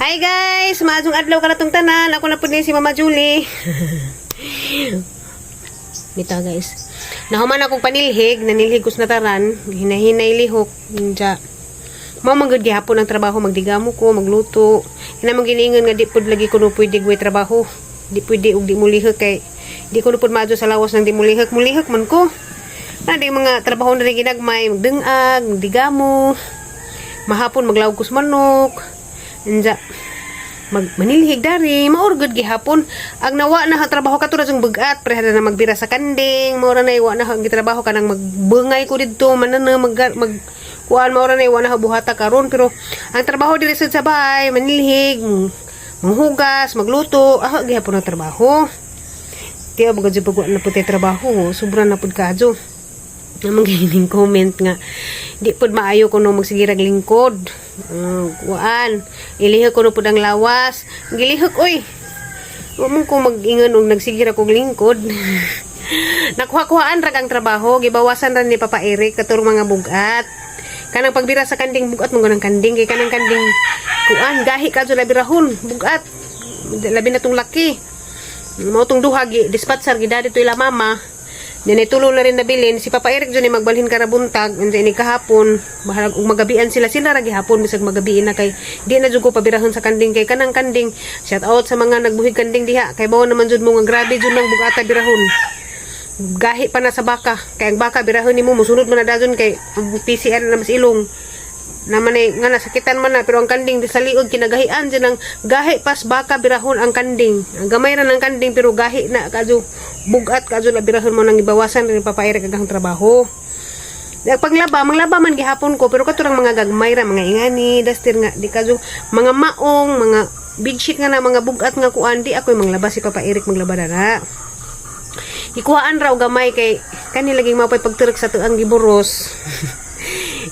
Hi guys! Maadong adlaw ka na tong tanan. Ako na po din si Mama Julie. Bita guys. Nahuman akong panilhig. Nanilhig ko sa nataran. Hinahinay lihok. Ninja. Mamagod gihapon ang trabaho. Magdigamo ko. Magluto. Hinamang giningan nga di po lagi ko no pwede gawin trabaho. Di pwede og di mulihok kay di ko no po maadyo sa lawas ng di mulihok. Mulihok man ko. Di mga trabaho na rin ginagmay. Magdengag. Magdigamo. Mahapon maglawag ko sa manok. Nja, manilhig dari, maurgod gihapon. Ang nawa na trabaho ka to na yung bugat, prehada na magbira sa kanding, maura na iwa na gitrabaho ka nang magbungay ko dito, manana kuan maura na iwa na buhata karon pero ang trabaho diri sa bahay, manilhig, manghugas, magluto, gihapon ang trabaho. Tiya bagad jud pagwa na puti trabaho, sobra na pud kadyo. Namang gining comment nga di pud maayo kuno magsigirag lingkod. Kuan ilihok kuno pud ang lawas. Gilihok oy. Wa mo ko mag-ingon og nagsigira kog lingkod. Nakuha-kuhaan ra ang trabaho, gibawasan ra ni Papa Eric katurong mga bugat. Kanang pagbira sa kanding bugat mo ng kanding kay kanang kanding kuan gahi kadto labirahon bugat. Labi na tong laki. Mao tong duha gi dispatcher gidadi to ila mama. Dinay tulo na rin nabilin. Si Papa Eric dyan ay magbalhin ka na buntag. Andiyan ni kahapon. Bahalag magabian sila. Sila ragi hapon. Bisag magabiin na kay. Di na dyan ko pabirahon sa kanding kay. Kanang kanding. Shout out sa mga nagbuhig kanding diha. Kay bawa naman dyan mo nga grabe dyan ng bugata birahon. Gahi pa na sa baka. Kay ang baka birahon ni mo. Musunod mo na dyan kay PCR na mas ilong. Naman ay nga nasakitan man na pero ang kanding di sa liod kinagahian dyan ang gahi pas baka birahon ang kanding. Ang gamay ra ng kanding pero gahi na kadyo bugat kadyo la birahon mo nang ibawasan rin papaire kagang trabaho. Paglaba manglaba man gihapon ko pero katurang mga gagmay ra mga ingani dastir nga di kadyo mga maong mga bedsheet nga na mga bugat nga kuan di ako'y manglaba si Papa Eric maglaba na. Ikuhaan ra og gamay kay kani laging mapay pagturek sa tuang giburos.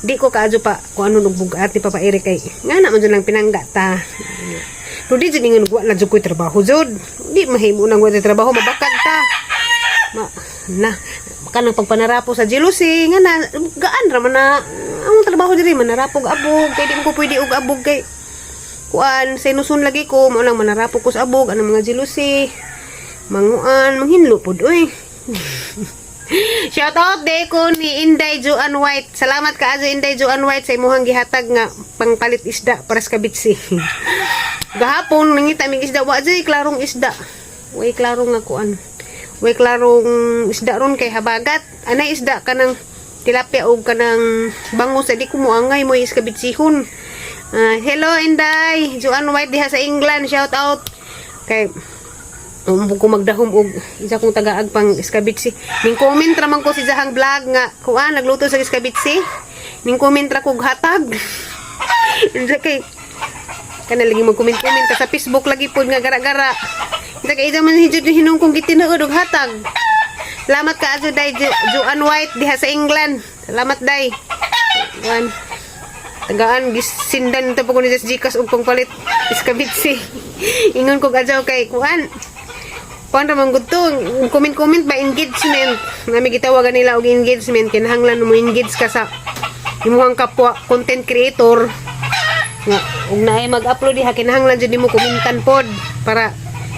Di ko kaadyo pa kung ano nagbugat ni Papa Eric kay nga naman dyan lang pinangga ta. Pero di dyan nga nagwa na dyan ko'y trabaho dyan. Di mahimo nang wala trabaho, mabakad ta. Kanang pagpanarapo sa jealousy, nga na, gaan raman na, ang trabaho diri manarapog abog, kay di ko pwede og abog kay, kuan, sa inusun lagi ko, maulang manarapo ko sa abog, anong mga jealousy, manguan, manghinlo po doy. Shout out day ko ni Inday Joan White. Salamat ka ajo Inday Joan White sa imuhang gihatag nga pangpalit isda para sa kabitsi. Gahapon nangita mig isda wa jay klarong isda. Way klarong nga kuan. Way klarong isda ron kay habagat. Anay isda kanang tilapia o kanang bangus di ko mo angay mo is kabitsihon. Hello Inday Joan White diha sa England. Shout out kay ko magdahom og isa kong tagaag pang iskabitsi. Ning comment ra man ko si Jahang vlog nga kuan nagluto sa iskabitsi. Ning comment ra kog hatag. Insa kay kana lagi mag-comment ka sa Facebook lagi pod nga gara-gara. Insa kay ida man hijud hinung kong gitinuod og hatag. Salamat ka ajo Day Joan White diha sa England. Salamat Day. Kuan tagaan gisindan ta po ko ni Jikas og pangpalit iskabitsi. Ingon ko ajo kay kuan kuan ra man gud to comment ba engagement nami gitawagan nila og engagement kinahanglan mo engage ka sa imong kapwa content creator nga ug naay mag-upload diha kinahanglan jud nimo komentan pod para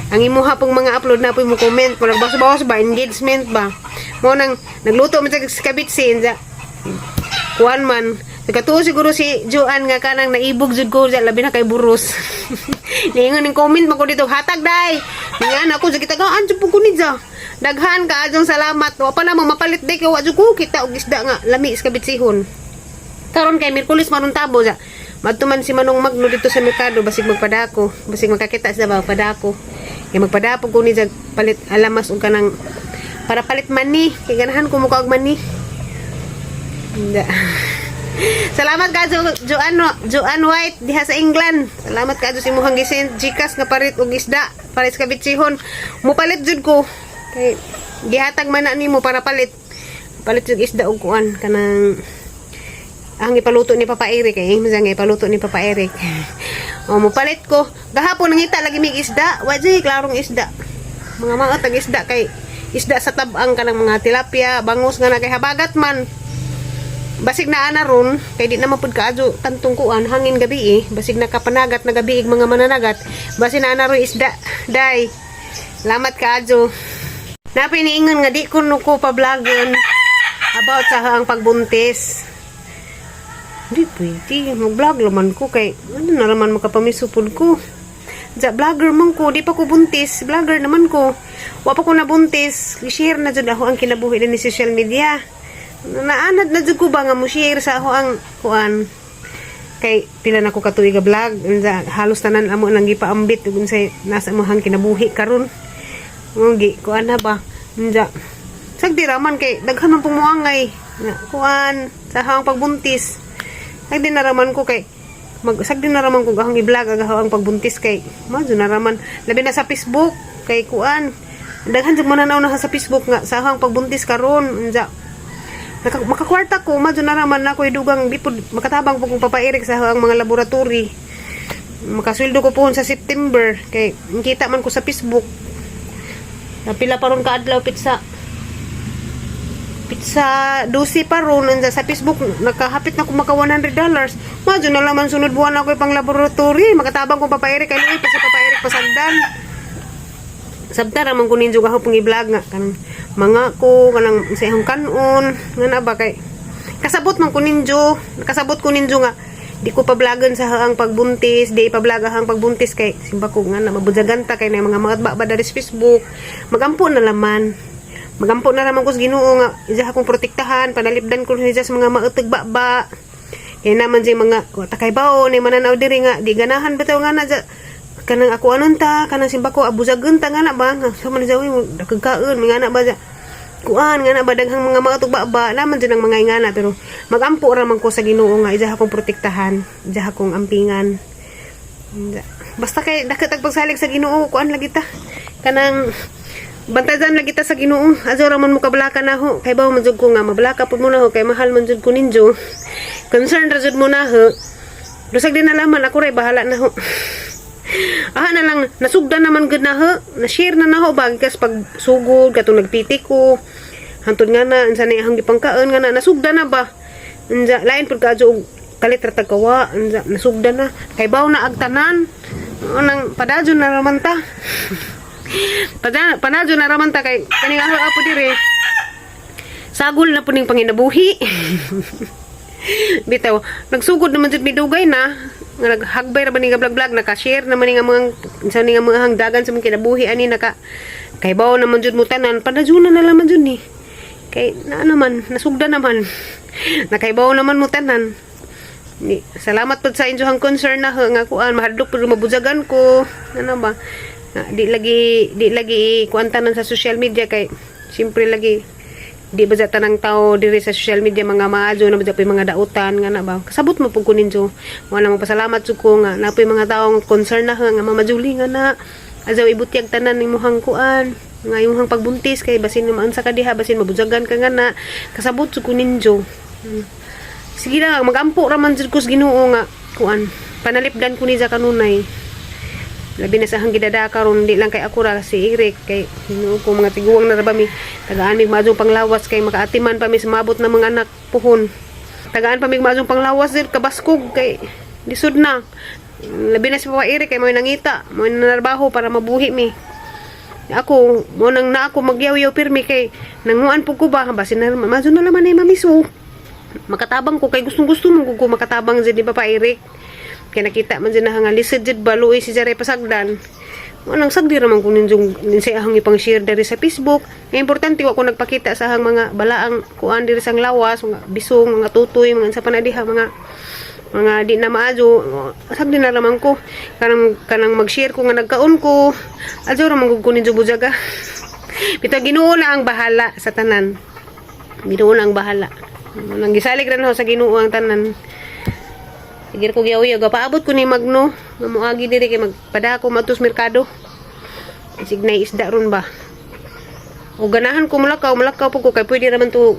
ang imuha pong mga upload na po mo comment para bawas ba engagement ba mo nang nagluto man sa kabitsi inja kuan man nagatuo siguro si Joan nga kanang naibog jud ko labi na kay buros. Ningon ning comment man ko dito hatag day. Ningan ako sa kitagaan jud ko ni ja. Daghan ka adjong salamat. Wa pa namang mapalit day kay wa jud ko kita og isda nga lami is kabitsihon. Karon kay Miyerkules maron tabo ja. Madtuman si Manong Magno dito sa merkado basig magpadako, basig makakita sa ba padako. Kay magpadako ko ni ja palit alamas og kanang para palit mani kay ganahan ko muka og mani. Salamat ka Joan White diha sa England. Salamat ka sa imong gisin Jikas nga parit og isda palit sa kabitsihon. Mupalit jud ko kay gihatag man na nimo para palit jud isda og kuan kanang ang ipaluto ni Papa Eric kay masang ipaluto ni Papa Eric. Mupalit ko gahapon nangita lagi mig isda wa jay klarong isda. Mga tag isda kay isda sa tabang kanang mga tilapia bangus nga na kay habagat man. Basig na ana ron, kay di naman pud kaadyo kantong kuan hangin gabi basig nakapanagat na gabi mga mananagat, basi na ana ron isda. Day. Salamat kaadyo. Napiniingon nga di ko nuko pa vlogon about sa ang pagbuntis. Di pwede, mag-vlog laman ko kay ano na naman makapamisupod ko. Ja, vlogger man ko, di pa ko buntis, vlogger naman ko. Wa pa ko nabuntis, i-share na jud ako ang kinabuhi din ni social media. Naanad na jud ko ba nga mo share sa ako ang kuan. Kay pila na ko katuig nga vlog, halos tanan amo nang gipaambit ug unsay nasa imong kinabuhi karon. Ngi kuan na ba? Unja. Sagdi raman kay daghan man pumuangay. Kuan sa hang pagbuntis. Sagdi na raman ko kay magsagdi na raman ko gahang i-vlog ang pagbuntis kay madyo na raman labi na sa Facebook kay kuan daghan jud mananaw na sa Facebook nga sa hang pagbuntis karon unja makakwarta ko madyo na raman na ko idugang di pud makatabang po kung papairik sa hang mga laboratory makasweldo ko po sa September kay kita man ko sa Facebook napila pa ron kaadlaw pizza 12 pa ron sa Facebook nakahapit na ko maka $100 madyo na laman sunod buwan ako pang laboratory makatabang ko papairik kay luoy pag papairik pa sagdan sabta ramang kunin juga ako pang i-vlog nga kanang mga ko kanang sa ihang kanon nga na ba kay kasabot man kunin jo nakasabot kunin jo nga di ko pa vlogan sa hang pagbuntis di pa vlog hang pagbuntis kay simba ko nga na mabudjaganta kay na mga matba ba dari sa Facebook magampo na laman magampo na raman ko sa Ginoo nga isa akong protektahan panalipdan ko niya sa mga mautog ba kaya naman sa mga takay bao ni mananaw diri nga di ganahan bitaw nga na kanang ako anon ta kanang simba ko abuzagon ta nga na ba sa man sa uy dagkaon nga na ba kuan nga na ba daghang mga mautog ba naman din ang mga ingana pero magampo raman ko sa Ginoo nga isa akong protektahan isa akong ampingan basta kay dakat pagsalig sa Ginoo kuan lagi ta kanang bantayan lagi ta sa Ginoo azo ra man mo kablaka na ho kay bawo man jud ko nga mablaka pud mo na ho kay mahal man jud ko ninyo concern ra jud mo na ho dusag din na laman ako ray bahala na ho na lang nasugdan naman gud na ho na share na ho bagkas pag sugod katong nagpiti ko hantod nga na unsa na ihang gipangkaon nga na nasugdan na ba unsa lain pud kadyo kalit ra tagkawa unsa nasugdan na kay bawo na agtanan nang padadyon na raman ta panadyo na raman ta kay kaning apo dire sagol na puning panginabuhi bitaw nagsugod naman jud midugay na naghagbay ra ba ni vlog naka-share naman ni nga mga sa ni nga mga hangdagan sa mga kinabuhi ani naka kay bawo naman jud mo tanan panadyo na naman jud ni kay na naman nasugda naman nakaibaw naman mo tanan ni salamat pud sa inyo hang concern na nga kuan mahadlok pud mabujagan ko ano ba di lagi kuantanan sa social media kay siyempre lagi di ba tanang tao diri sa social media mga maajo na ba mga dautan nga na ba kasabot mo pug kunin jo wala mo pasalamat jud ko nga napoy mga taong concern na nga mamajuli nga na azaw ibutyag tanan nimo hang kuan nga imong pagbuntis kay basin man sa kadiha basin mabujagan ka nga na kasabot jud kunin jo sige na magampo ra man jud ko sa Ginoo nga kuan panalipdan ko ni sa kanunay labi na sa hang gidada karon di lang kay ako ra si Eric kay ko mga tiguwang na ra ba mi tagaan mi maadong panglawas kay makaatiman pa mi sumabot na mga anak puhon tagaan pa mi maadong panglawas dir kabaskog kay lisod na labi na si Papa Eric kay mo nangita mo nanarbaho para mabuhi mi ako mo nang na ako magyaw-yaw pirmi kay nanguan pug ko ba basin na maadong na laman ay mamiso makatabang ko kay gustong-gusto mo ko makatabang jud di Papa Eric kaya nakita man dyan na nga lisod dyan baluoy si Jare pasagdan wanang sagdi raman kung ninsay ahang ipang share dari sa Facebook nga importante wa ko nagpakita sa ahang mga balaang kuan diri sang lawas mga bisong mga tutoy mga sa panadiha mga di na maadyo sagdi na raman ko kanang mag-share ko nga nagkaon ko adyo raman ko kunin jud bujaga bitaw Ginoo na ang bahala sa tanan Ginoo na ang bahala nang gisalig ra na sa Ginoo ang tanan sige ko giyaw-yaw paabot ko ni Magno mamuagi diri kay magpadako matus merkado signay isda ron ba o ganahan ko mulakaw po ko kay pwede raman ko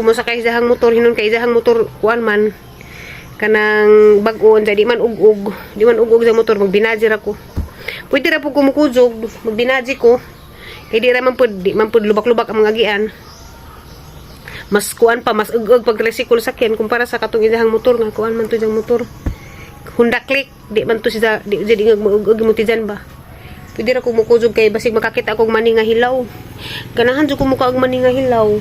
mosakay sa hang motor hinon kay hang motor kuan man kanang bag-on di man ug-ug sa motor magbinaji ra ko pwede ra po kumukuzog magbinaji ko kay di man pud lubak-lubak ang mga agian mas kuan pa, mas ug pag tricycle sakyan kumpara sa katong idahang motor nga kuan man to diyang motor. Honda Click, di man to siya, di ngag maug mo ti dyan ba. Pwede ra ko mukuzog kay basig makakita akong mani nga hilaw. Ganahan jud ko muka og mani nga hilaw.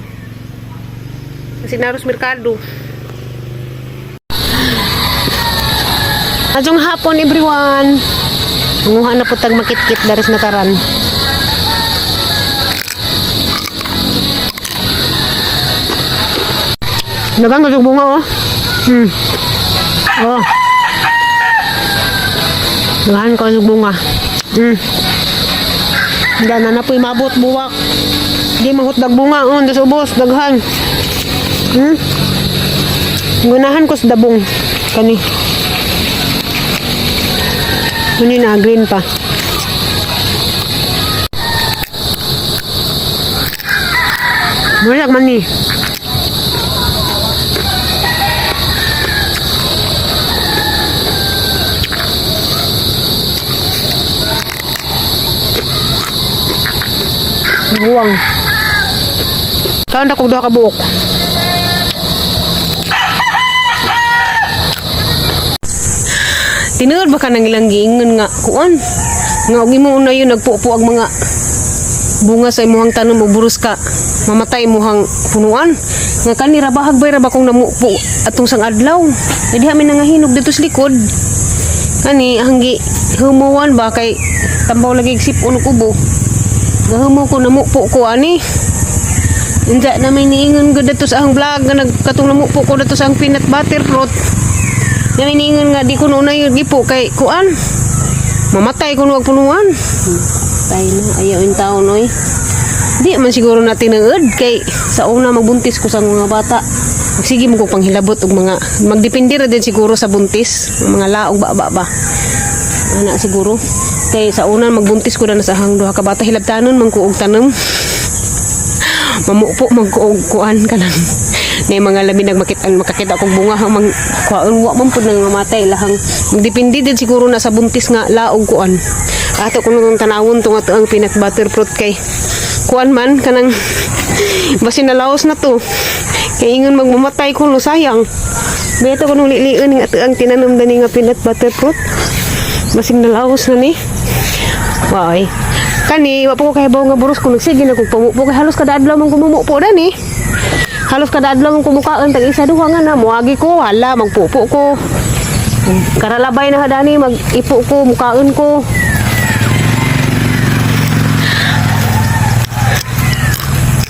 Kasi naros merkado. Adjong hapon everyone. Manguha na po tag makit-kit daris na karan. Nagang adjong bunga oh. Oh. Daghan ko adjong bunga. Dana na po'y mabot buwak. Di mahutdag bunga oh, das ubos daghan. Gunahan ko sa dabong kani. Ini na green pa. Murag man ni. Buwang. Saan ako duha ka buok? Tinuod ba ka nang ilang giingon nga kuan? Nga og imo na yun nagpupo ang mga bunga sa imuhang tanom o burus ka mamatay imuhang punuan. Nga kanira bahag bay ra ba kung namupo atong sang adlaw. Di amin nangahinog dito sa likod. Kani hanggi humuwan ba kay tambaw lagi sipon kubo. Gahumo ko namupo ko ani. Inja na may niingon gud dito sa ang vlog nga nagkatong namupo ko dito sa ang peanut butter fruit. Naminingan nga di ko na yun gipo kay kuan mamatay kung wag punuan. Tay na ayaw yung taon oy. Di man siguro natin nangod kay sa una magbuntis ko sa mga bata. Sige mo ko panghilabot og mga magdepende ra din siguro sa buntis mga laog ba. Ana siguro kay sa una magbuntis ko na sa hang duha ka bata hilabtanon man ko og tanom. Mamupo magkuog kuan kanang na mga labi makakita kong bunga mang kuan wa man pud nang mamatay lahang magdepende din siguro na sa buntis nga laog kuan ato kun nang tanawon tong ato ang peanut butter fruit kay kuan man kanang basin na laos na to kay ingon magmamatay kuno sayang beto kuno liliin nga ato ang tinanom dani nga peanut butter fruit basin na laos na ni why kani wa po kay bawo nga buros kun sige na kog pamupo kay halos kada adlaw man kumupo dani. Halos kada adlaw mong kumukaan tag isa duha nga na muagi ko hala magpupo ko karalabay na hadani mag-ipo ko mukaon ko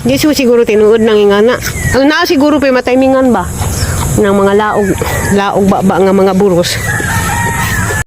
di siguro tinuod nang ingana ang naa siguro pa matimingan ba ng mga laog ba nga mga buros